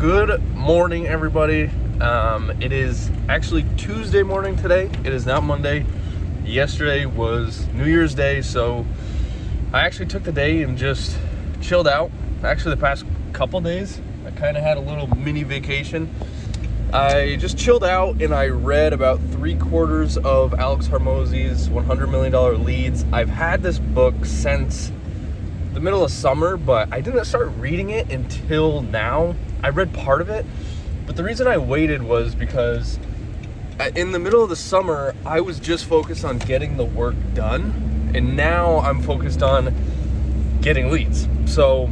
Good morning, everybody. It is actually Tuesday morning today. It is not Monday. Yesterday was New Year's Day, so I actually took the day and just chilled out. Actually, the past couple days, I kind of had a little mini vacation. I just chilled out and I read about 3/4 of Alex Hormozi's $100 Million Leads. I've had this book since the middle of summer, but I didn't start reading it until now. I read part of it, but the reason I waited was because in the middle of the summer, I was just focused on getting the work done, and now I'm focused on getting leads. So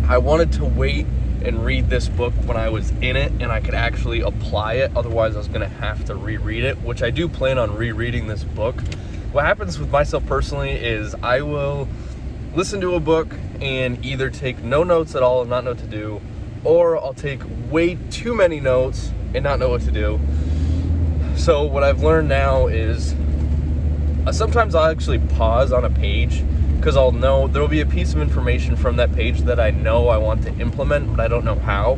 I wanted to wait and read this book when I was in it and I could actually apply it. Otherwise, I was gonna have to reread it, which I do plan on rereading this book. What happens with myself personally is I will listen to a book and either take no notes at all and not know what to do, or I'll take way too many notes and not know what to do. So what I've learned now is sometimes I'll actually pause on a page because I'll know there'll be a piece of information from that page that I know I want to implement, but I don't know how.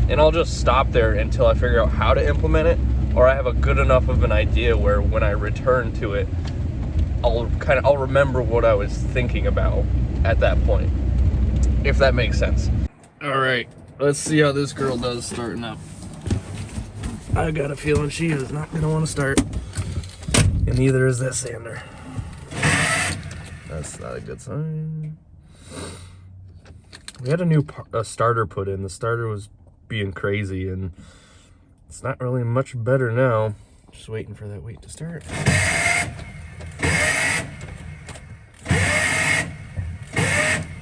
And I'll just stop there until I figure out how to implement it, or I have a good enough of an idea where when I return to it, I'll remember what I was thinking about at that point, if that makes sense. All right, let's see how this girl does starting up. I got a feeling she is not gonna want to start, and neither is that sander. That's not a good sign. We had a new starter put in. The starter was being crazy, and it's not really much better now. Just waiting for that weight to start.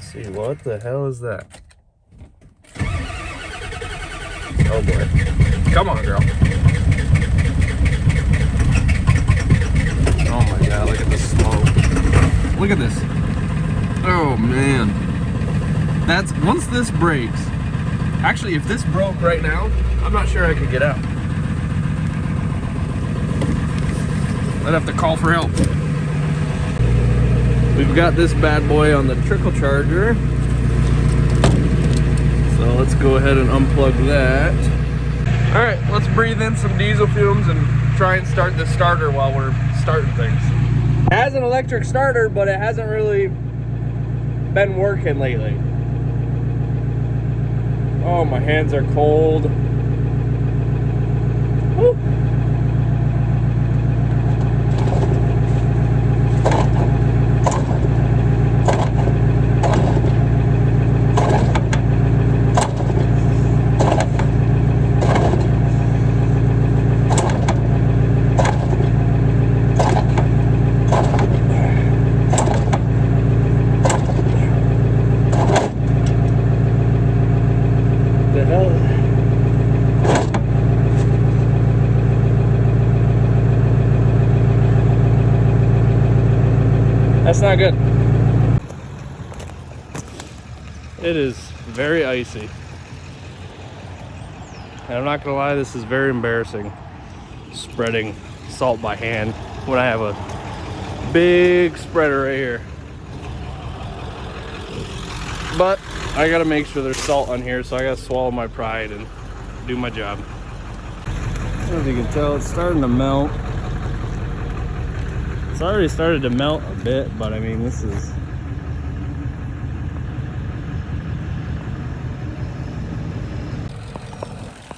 See, what the hell is that? Oh boy. Come on, girl. Oh my god, look at this smoke. Look at this. Oh man. That's, once this breaks, actually if this broke right now, I'm not sure I could get out. I'd have to call for help. We've got this bad boy on the trickle charger. So let's go ahead and unplug that. All right, let's breathe in some diesel fumes and try and start this starter while we're starting things. It has an electric starter, but it hasn't really been working lately. Oh, my hands are cold. Woo. That's not good. It is very icy. And I'm not gonna lie, this is very embarrassing, spreading salt by hand when I have a big spreader right here. But I gotta make sure there's salt on here, so I gotta swallow my pride and do my job. I don't know if you can tell, it's starting to melt. It's already started to melt a bit, but I mean, this is...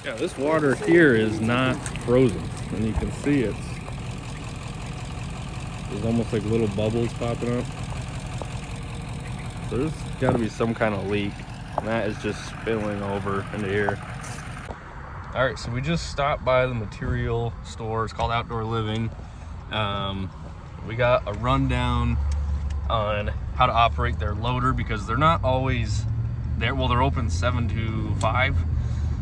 Yeah, this water here is not frozen, and you can see there's almost like little bubbles popping up. So there's got to be some kind of leak, and that is just spilling over into here. All right, so we just stopped by the material store. It's called Outdoor Living. We got a rundown on how to operate their loader because they're not always there. Well, they're open 7 to 5.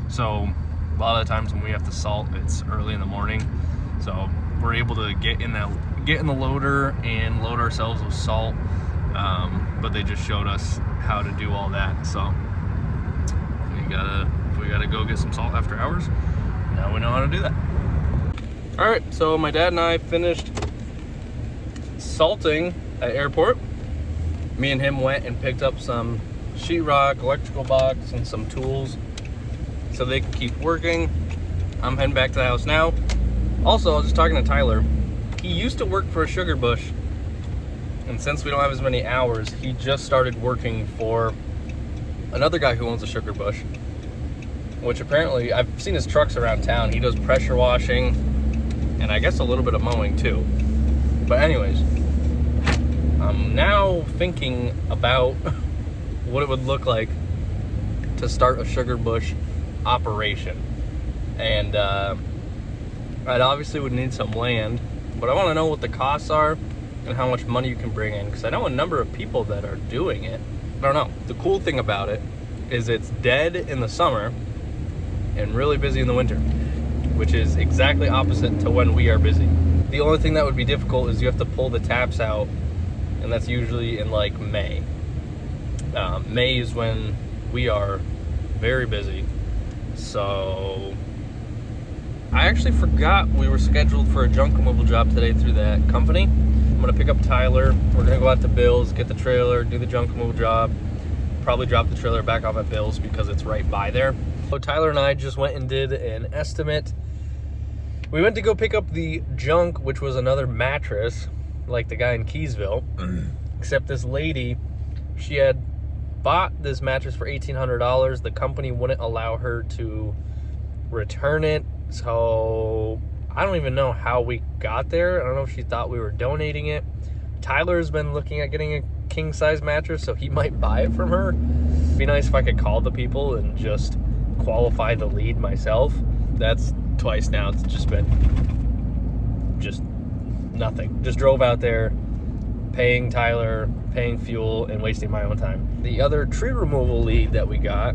So a lot of the times when we have to salt, it's early in the morning. So we're able to get in the loader and load ourselves with salt. But they just showed us how to do all that. So if we gotta go get some salt after hours, now we know how to do that. All right, so my dad and I finished salting at airport. Me and him went and picked up some sheetrock, electrical box, and some tools. so they can keep working. I'm heading back to the house now. Also, I was just talking to Tyler. He used to work for a sugar bush, and since we don't have as many hours, he just started working for another guy who owns a sugar bush, which apparently, I've seen his trucks around town. He does pressure washing, and I guess a little bit of mowing too. But anyways, I'm now thinking about what it would look like to start a sugar bush operation. And I'd obviously would need some land, but I want to know what the costs are and how much money you can bring in, because I know a number of people that are doing it. I don't know. The cool thing about it is it's dead in the summer and really busy in the winter, which is exactly opposite to when we are busy. The only thing that would be difficult is you have to pull the taps out, and that's usually in like May. May is when we are very busy. So I actually forgot we were scheduled for a junk removal job today through that company. I'm gonna pick up Tyler. We're gonna go out to Bill's, get the trailer, do the junk removal job, probably drop the trailer back off at Bill's because it's right by there. So Tyler and I just went and did an estimate. We went to go pick up the junk, which was another mattress, like the guy in Keysville, except this lady, she had bought this mattress for $1,800. The company wouldn't allow her to return it, so I don't even know how we got there. I don't know if she thought we were donating it. Tyler's been looking at getting a king-size mattress, so he might buy it from her. It'd be nice if I could call the people and just qualify the lead myself. That's twice now. It's just been just nothing. Just drove out there, paying Tyler, paying fuel, and wasting my own time. The other tree removal lead that we got,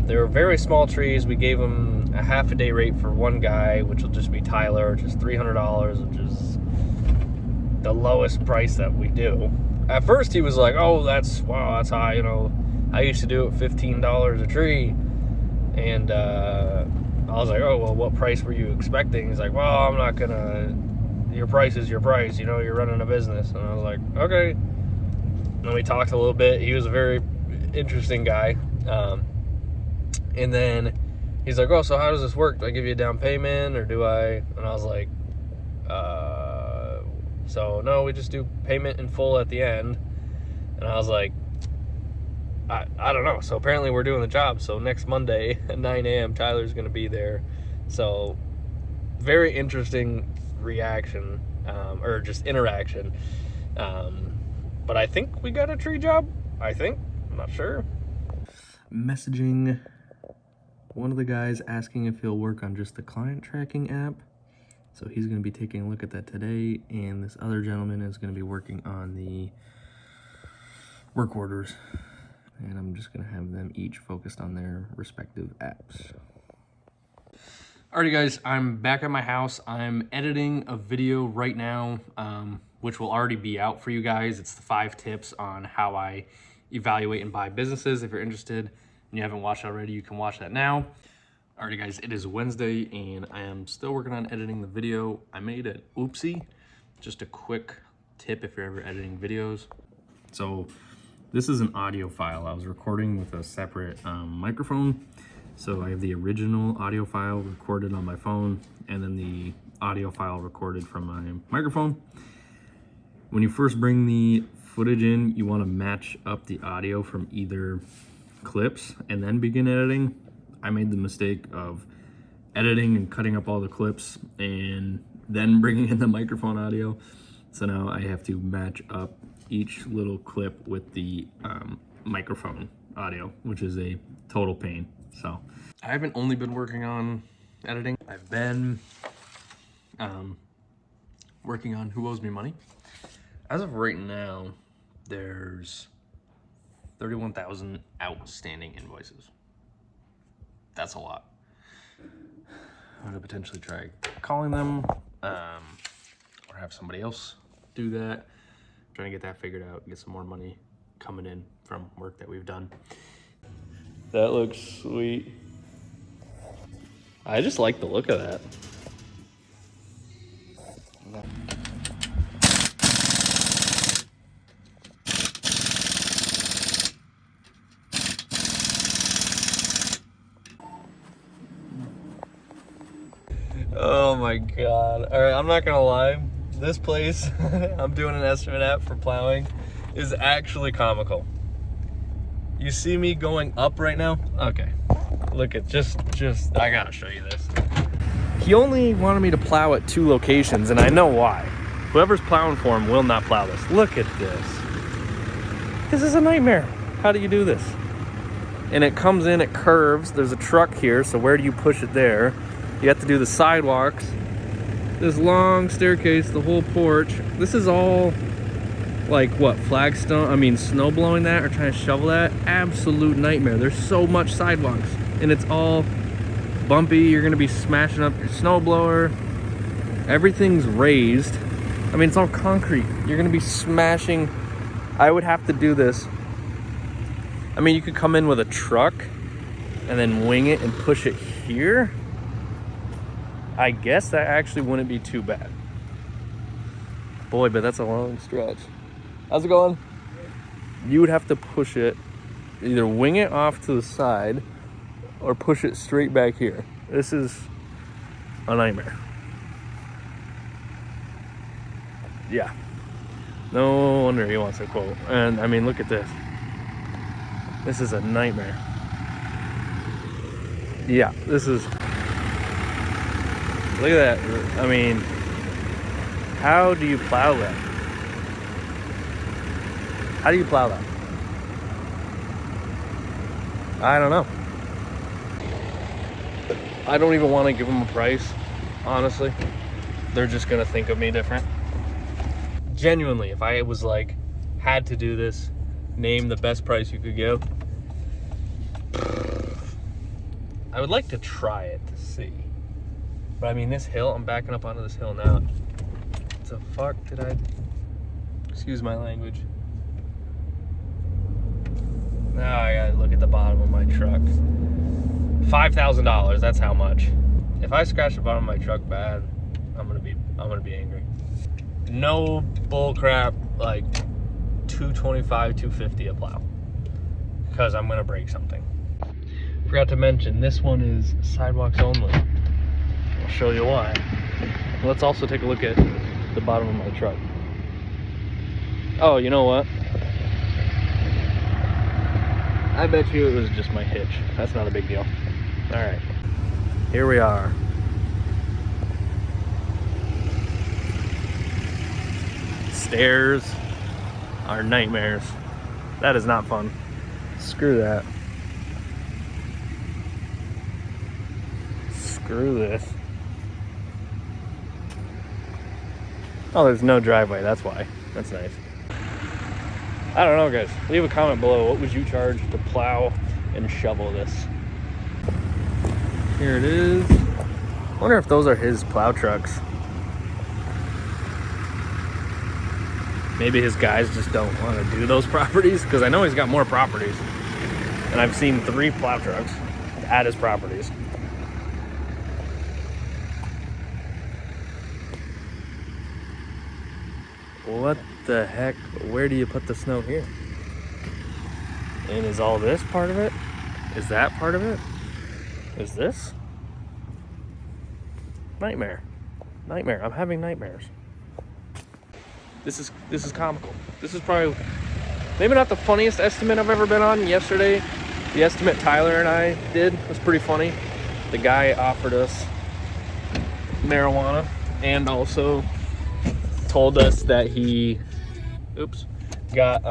they were very small trees. We gave them a half-a-day rate for one guy, which will just be Tyler, which is $300, which is the lowest price that we do. At first, he was like, "Oh, wow, that's high. You know, I used to do it $15 a tree," and I was like, "Oh, well, what price were you expecting?" He's like, "Well, I'm not gonna. Your price is your price. You know, you're running a business." And I was like, "Okay." And then we talked a little bit. He was a very interesting guy. And then he's like, "Oh, so how does this work? Do I give you a down payment or do I?" And I was like, so no, we just do payment in full at the end. And I was like, I don't know. So apparently we're doing the job. So next Monday at 9 a.m., Tyler's going to be there. So very interesting reaction, or just interaction. But I think we got a tree job. I think. I'm not sure. Messaging one of the guys asking if he'll work on just the client tracking app. So he's going to be taking a look at that today, and this other gentleman is going to be working on the work orders. And I'm just going to have them each focused on their respective apps. Alrighty guys, I'm back at my house. I'm editing a video right now, which will already be out for you guys. It's the 5 tips on how I evaluate and buy businesses. If you're interested and you haven't watched already, you can watch that now. Alrighty guys, it is Wednesday and I am still working on editing the video. I made an oopsie, just a quick tip if you're ever editing videos. So this is an audio file. I was recording with a separate microphone. So I have the original audio file recorded on my phone and then the audio file recorded from my microphone. When you first bring the footage in, you want to match up the audio from either clips and then begin editing. I made the mistake of editing and cutting up all the clips and then bringing in the microphone audio. So now I have to match up each little clip with the microphone audio, which is a total pain. So I haven't only been working on editing. I've been working on Who Owes Me Money. As of right now, there's 31,000 outstanding invoices. That's a lot. I'm gonna potentially try calling them or have somebody else do that. I'm trying to get that figured out, get some more money coming in from work that we've done. That looks sweet. I just like the look of that. Oh my God. All right, I'm not gonna lie. This place I'm doing an estimate at for plowing is actually comical. You see me going up right now? Okay. Look at just I gotta show you this. He only wanted me to plow at 2 locations, and I know why. Whoever's plowing for him will not plow this. Look at this. This is a nightmare. How do you do this? And it comes in, it curves. There's a truck here, so where do you push it there? You have to do the sidewalks. This long staircase, the whole porch. This is all like what, snow blowing that or trying to shovel that? Absolute nightmare. There's so much sidewalks and it's all bumpy. You're gonna be smashing up your snow blower. Everything's raised. I mean, it's all concrete. You're gonna be smashing. I would have to do this. I mean, you could come in with a truck and then wing it and push it here. I guess that actually wouldn't be too bad. Boy, but that's a long stretch. How's it going? You would have to push it, either wing it off to the side or push it straight back here. This is a nightmare. Yeah. No wonder he wants a quote. And I mean, look at this. This is a nightmare. Yeah, this is... Look at that. I mean, how do you plow that? How do you plow that? I don't know. I don't even want to give them a price, honestly. They're just gonna think of me different. Genuinely, if I was like, had to do this, name the best price you could give, I would like to try it to see. But I mean, this hill, I'm backing up onto this hill now. What the fuck did I, excuse my language. Now I gotta look at the bottom of my truck. $5,000, that's how much. If I scratch the bottom of my truck bad, I'm gonna be angry. No bull crap, like $225, $250 a plow. Because I'm gonna break something. Forgot to mention, this one is sidewalks only. I'll show you why. Let's also take a look at the bottom of my truck. Oh, you know what? I bet you it was just my hitch. That's not a big deal. All right, here we are. Stairs are nightmares. That is not fun. Screw that. Screw this. Oh, there's no driveway, that's why. That's nice. I don't know, guys. Leave a comment below. What would you charge to plow and shovel this? Here it is. I wonder if those are his plow trucks. Maybe his guys just don't want to do those properties, because I know he's got more properties. And I've seen 3 plow trucks at his properties. What the heck? Where do you put the snow here? And is all this part of it? Is that part of it? Is this? Nightmare. Nightmare. I'm having nightmares. This is comical. This is probably maybe not the funniest estimate I've ever been on. Yesterday, the estimate Tyler and I did was pretty funny. The guy offered us marijuana and also told us that he got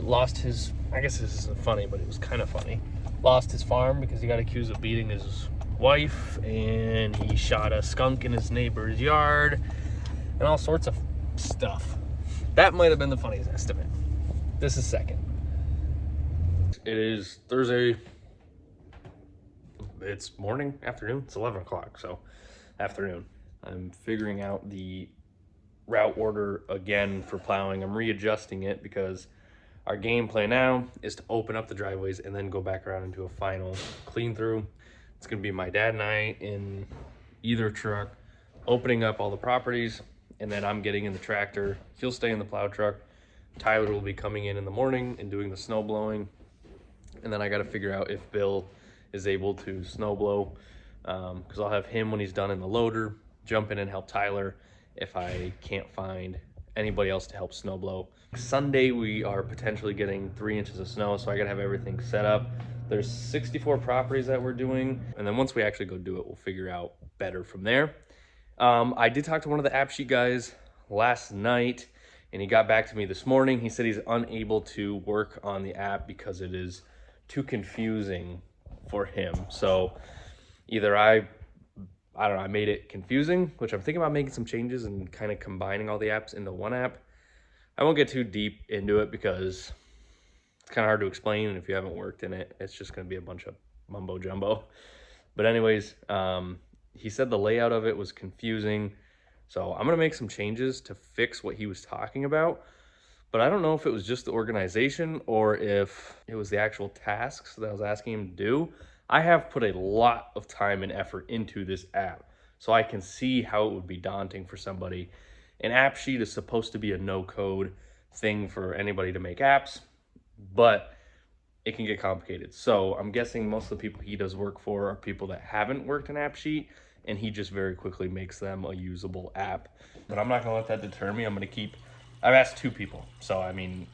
lost his, I guess this isn't funny, but it was kind of funny, lost his farm because he got accused of beating his wife, and he shot a skunk in his neighbor's yard and all sorts of stuff. That might have been the funniest estimate. This is second. It is Thursday. It's morning, afternoon. It's 11 o'clock, so afternoon. I'm figuring out the route order again for plowing. I'm readjusting it because our game plan now is to open up the driveways and then go back around and do a final clean through. It's gonna be my dad and I in either truck, opening up all the properties, and then I'm getting in the tractor. He'll stay in the plow truck. Tyler will be coming in the morning and doing the snow blowing. And then I gotta figure out if Bill is able to snow blow because I'll have him when he's done in the loader, jump in and help Tyler if I can't find anybody else to help snow blow. Sunday, we are potentially getting 3 inches of snow, so I gotta have everything set up. There's 64 properties that we're doing, and then once we actually go do it, we'll figure out better from there. I did talk to one of the app sheet guys last night, and he got back to me this morning. He said he's unable to work on the app because it is too confusing for him. So either I don't know, I made it confusing, which I'm thinking about making some changes and kind of combining all the apps into one app. I won't get too deep into it because it's kind of hard to explain, and if you haven't worked in it, it's just going to be a bunch of mumbo jumbo. But anyways, he said the layout of it was confusing, so I'm going to make some changes to fix what he was talking about. But I don't know if it was just the organization or if it was the actual tasks that I was asking him to do. I have put a lot of time and effort into this app, so I can see how it would be daunting for somebody. An app sheet is supposed to be a no-code thing for anybody to make apps, but it can get complicated. So I'm guessing most of the people he does work for are people that haven't worked an app sheet, and he just very quickly makes them a usable app. But I'm not gonna let that deter me. I've asked 2 people. So, I mean,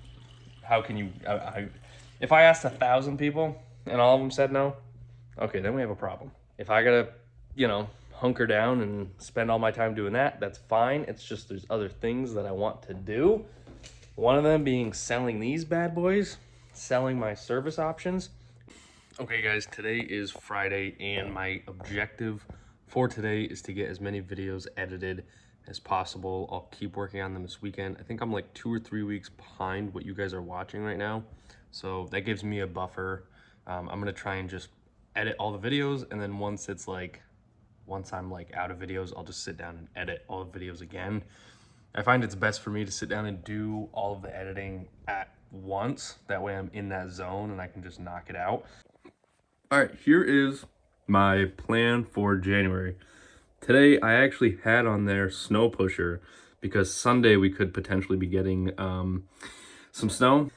how can you, if I asked 1,000 people and all of them said no, okay, then we have a problem. If I gotta, hunker down and spend all my time doing that, that's fine. It's just there's other things that I want to do. One of them being selling these bad boys, selling my service options. Okay guys, today is Friday, and my objective for today is to get as many videos edited as possible. I'll keep working on them this weekend. I think I'm like 2 or 3 weeks behind what you guys are watching right now, so that gives me a buffer. I'm gonna try and just edit all the videos, and then once I'm like out of videos, I'll just sit down and edit all the videos again. I find it's best for me to sit down and do all of the editing at once. That way I'm in that zone and I can just knock it out. All right, here is my plan for January. Today, I actually had on there snow pusher because Sunday we could potentially be getting some snow.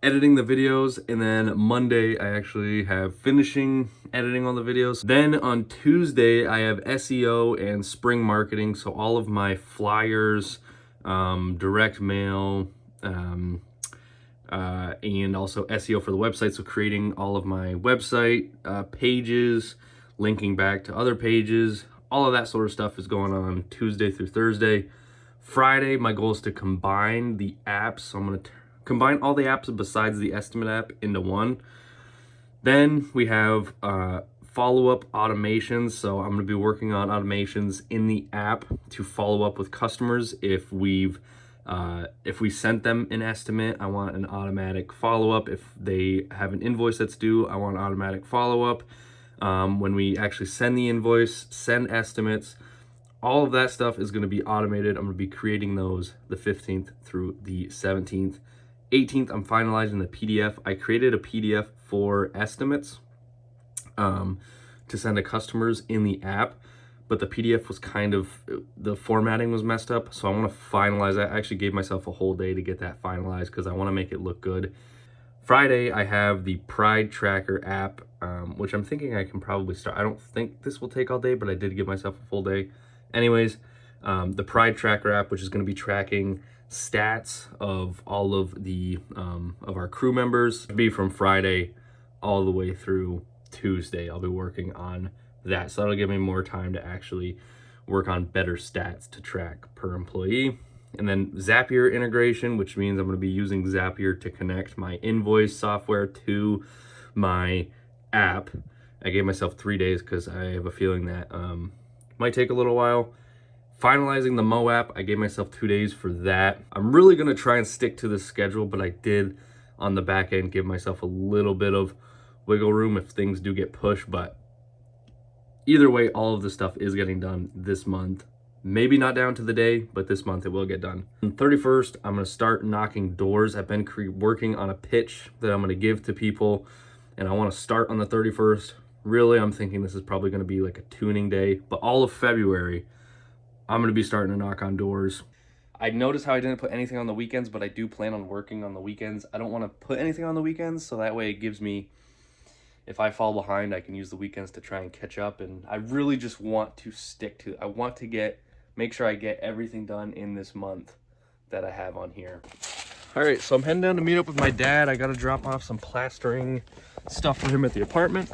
Editing the videos, and then Monday I actually have finishing editing all the videos. Then on Tuesday I have SEO and spring marketing, so all of my flyers, direct mail, and also SEO for the website, so creating all of my website pages, linking back to other pages, all of that sort of stuff is going on Tuesday through Thursday. Friday, my goal is to combine the apps, so I'm going to combine all the apps besides the estimate app into one. Then we have follow-up automations, so I'm going to be working on automations in the app to follow up with customers. If we sent them an estimate, I want an automatic follow-up. If they have an invoice that's due, I want automatic follow-up. When we actually send the invoice, send estimates, all of that stuff is going to be automated. I'm going to be creating those the 15th through the 17th. 18th, I'm finalizing the PDF. I created a PDF for estimates to send to customers in the app, but the PDF was the formatting was messed up, so I want to finalize that. I actually gave myself a whole day to get that finalized because I want to make it look good. Friday, I have the Pride Tracker app, which I'm thinking I can probably start. I don't think this will take all day, but I did give myself a full day. Anyways, the Pride Tracker app, which is going to be tracking stats of all of the of our crew members, be from Friday all the way through Tuesday. I'll be working on that, so that'll give me more time to actually work on better stats to track per employee. And then Zapier integration, which means I'm going to be using Zapier to connect my invoice software to my app. I gave myself 3 days because I have a feeling that might take a little while. Finalizing the Mo app, I gave myself 2 days for that. I'm really going to try and stick to the schedule, but I did on the back end give myself a little bit of wiggle room if things do get pushed. But either way, all of the stuff is getting done this month. Maybe not down to the day, but this month it will get done. On the 31st, I'm going to start knocking doors. I've been working on a pitch that I'm going to give to people, and I want to start on the 31st. Really, I'm thinking this is probably going to be like a tuning day, but all of February, I'm going to be starting to knock on doors. I noticed how I didn't put anything on the weekends, but I do plan on working on the weekends. I don't want to put anything on the weekends, so that way it gives me if I fall behind, I can use the weekends to try and catch up. And I really just want to stick to, I want to make sure I get everything done in this month that I have on here. All right, so I'm heading down to meet up with my dad. I got to drop off some plastering stuff for him at the apartment.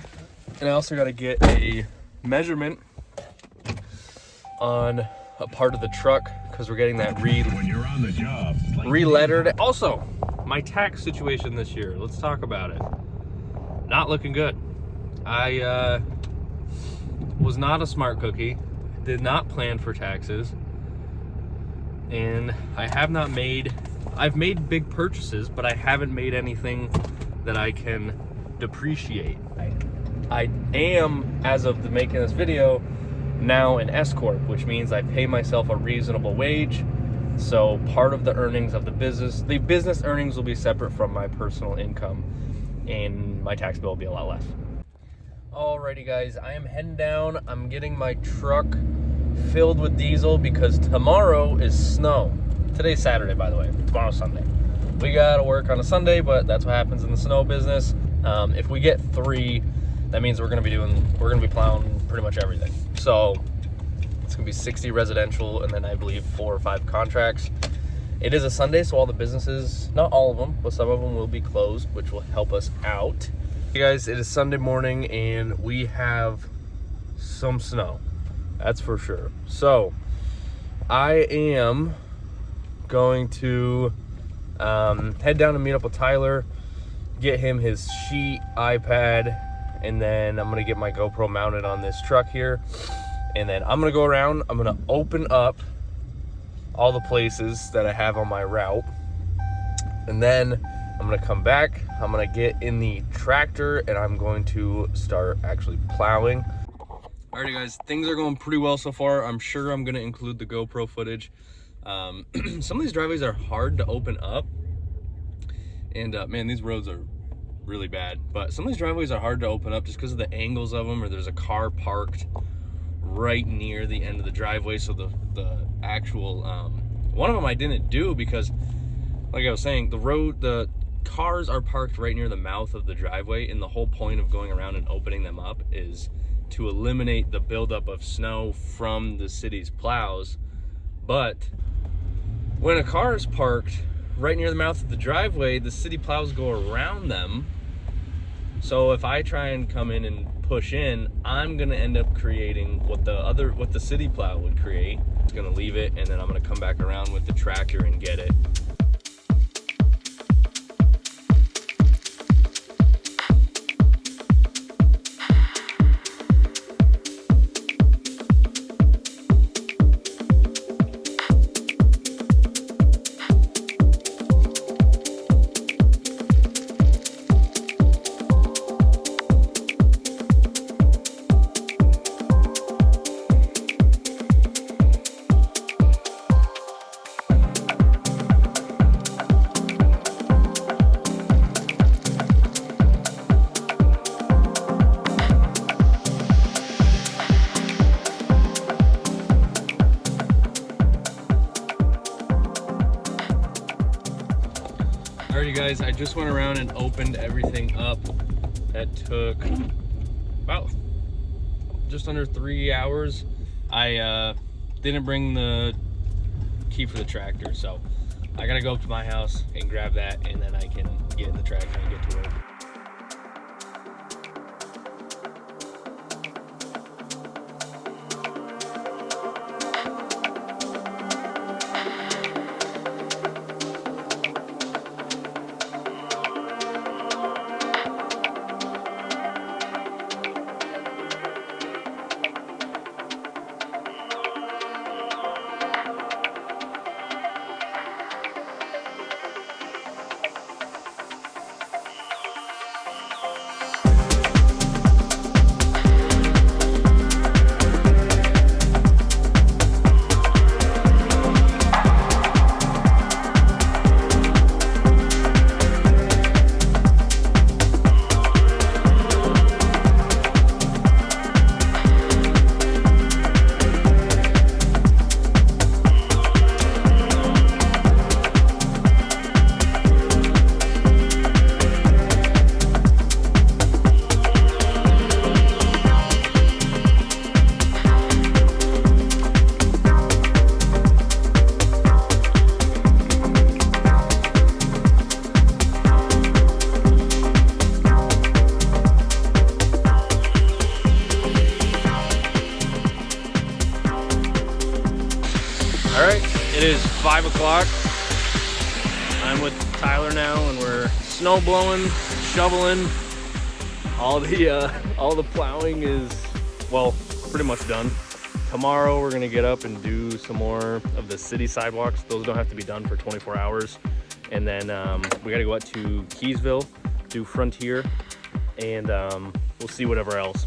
And I also got to get a measurement on a part of the truck because we're getting that when you're on the job, re-lettered. Also, my tax situation this year, let's talk about it. Not looking good. I was not a smart cookie, did not plan for taxes, and I've made big purchases, but I haven't made anything that I can depreciate. I am, as of making this video, now an S Corp, which means I pay myself a reasonable wage. So part of the earnings of the business earnings will be separate from my personal income, and my tax bill will be a lot less. Alrighty guys, I am heading down. I'm getting my truck filled with diesel because tomorrow is snow. Today's Saturday, by the way. Tomorrow's Sunday. We gotta work on a Sunday, but that's what happens in the snow business. If we get 3, that means we're gonna be plowing pretty much everything. So it's gonna be 60 residential, and then I believe 4 or 5 contracts. It is a Sunday, so all the businesses, not all of them, but some of them will be closed, which will help us out. Hey guys, it is Sunday morning and we have some snow, that's for sure. So I am going to head down and meet up with Tyler, get him his sheet, iPad, and then I'm gonna get my GoPro mounted on this truck here. And then I'm gonna go around, I'm gonna open up all the places that I have on my route. And then I'm gonna come back, I'm gonna get in the tractor, and I'm going to start actually plowing. Alrighty guys, things are going pretty well so far. I'm sure I'm gonna include the GoPro footage. Some of these driveways are hard to open up. And man, these roads are really bad. But some of these driveways are hard to open up just because of the angles of them, or there's a car parked right near the end of the driveway. So the actual, one of them I didn't do because, like I was saying, the cars are parked right near the mouth of the driveway, and the whole point of going around and opening them up is to eliminate the buildup of snow from the city's plows. But when a car is parked right near the mouth of the driveway, the city plows go around them. So if I try and come in and push in, I'm gonna end up creating what the city plow would create. It's gonna leave it, and then I'm gonna come back around with the tractor and get it. Alrighty guys, I just went around and opened everything up. That took about just under 3 hours. I didn't bring the key for the tractor, so I gotta go up to my house and grab that, and then I can get in the tractor and get to work. It is 5 o'clock. I'm with Tyler now, and we're snow blowing, shoveling. All the plowing is, well, pretty much done. Tomorrow we're gonna get up and do some more of the city sidewalks. Those don't have to be done for 24 hours. And then we gotta go out to Keysville, do Frontier, and we'll see whatever else.